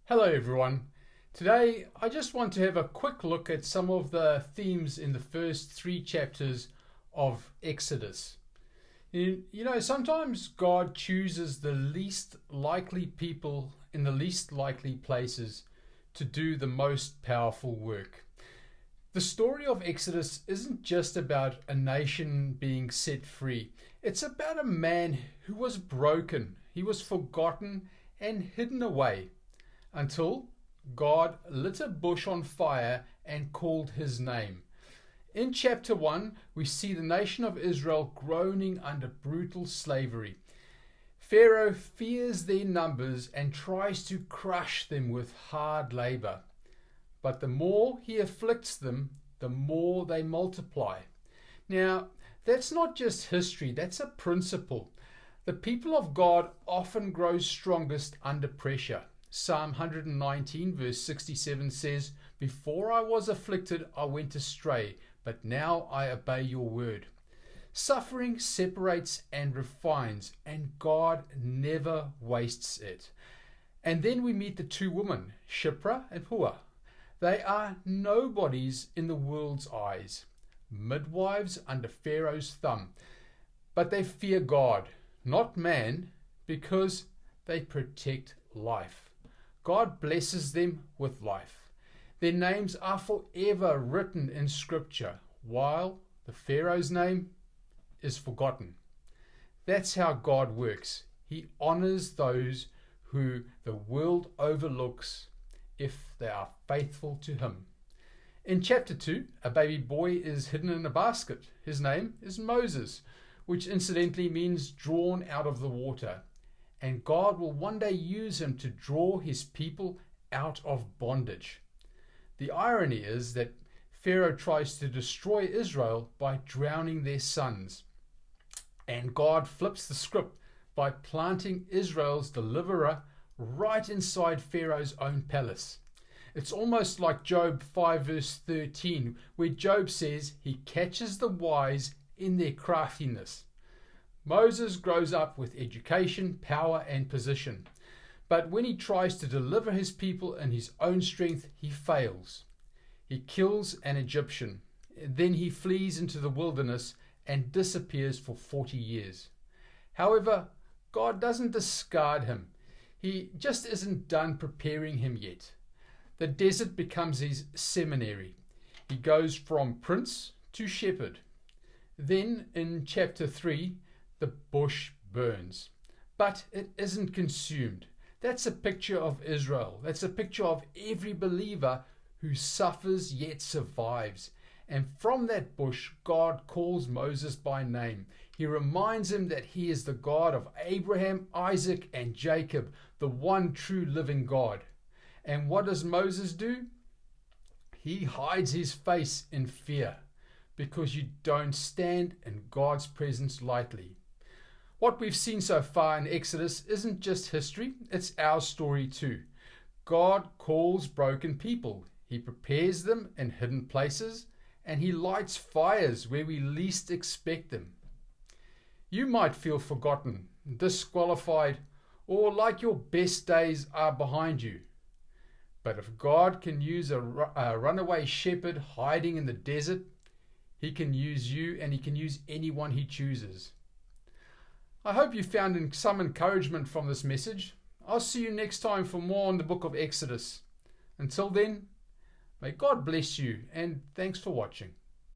Hello everyone. Today I just want to have a quick look at some of the themes in the first 3 chapters of Exodus. Sometimes God chooses the least likely people in the least likely places to do the most powerful work. The story of Exodus isn't just about a nation being set free. It's about a man who was broken. He was forgotten and hidden away until God lit a bush on fire and called his name. In chapter 1, we see the nation of Israel groaning under brutal slavery. Pharaoh fears their numbers and tries to crush them with hard labor. But the more he afflicts them, the more they multiply. Now, that's not just history, that's a principle. The people of God often grow strongest under pressure. Psalm 119 verse 67 says, "Before I was afflicted, I went astray, but now I obey your word." Suffering separates and refines, and God never wastes it. And then we meet the 2 women, Shiphrah and Puah. They are nobodies in the world's eyes, midwives under Pharaoh's thumb. But they fear God, not man, because they protect life. God blesses them with life. Their names are forever written in Scripture, while the Pharaoh's name is forgotten. That's how God works. He honors those who the world overlooks if they are faithful to him. In chapter 2, a baby boy is hidden in a basket. His name is Moses, which incidentally means drawn out of the water. And God will one day use him to draw his people out of bondage. The irony is that Pharaoh tries to destroy Israel by drowning their sons. And God flips the script by planting Israel's deliverer right inside Pharaoh's own palace. It's almost like Job 5 verse 13, where Job says he catches the wise in their craftiness. Moses grows up with education, power, and position. But when he tries to deliver his people in his own strength, he fails. He kills an Egyptian. Then he flees into the wilderness and disappears for 40 years. However, God doesn't discard him. He just isn't done preparing him yet. The desert becomes his seminary. He goes from prince to shepherd. Then in chapter 3, the bush burns, but it isn't consumed. That's a picture of Israel. That's a picture of every believer who suffers yet survives. And from that bush, God calls Moses by name. He reminds him that he is the God of Abraham, Isaac, and Jacob, the one true living God. And what does Moses do? He hides his face in fear, because you don't stand in God's presence lightly. What we've seen so far in Exodus isn't just history, it's our story too. God calls broken people. He prepares them in hidden places, and he lights fires where we least expect them. You might feel forgotten, disqualified, or like your best days are behind you. But if God can use a runaway shepherd hiding in the desert, he can use you, and he can use anyone he chooses. I hope you found some encouragement from this message. I'll see you next time for more on the book of Exodus. Until then, may God bless you, and thanks for watching.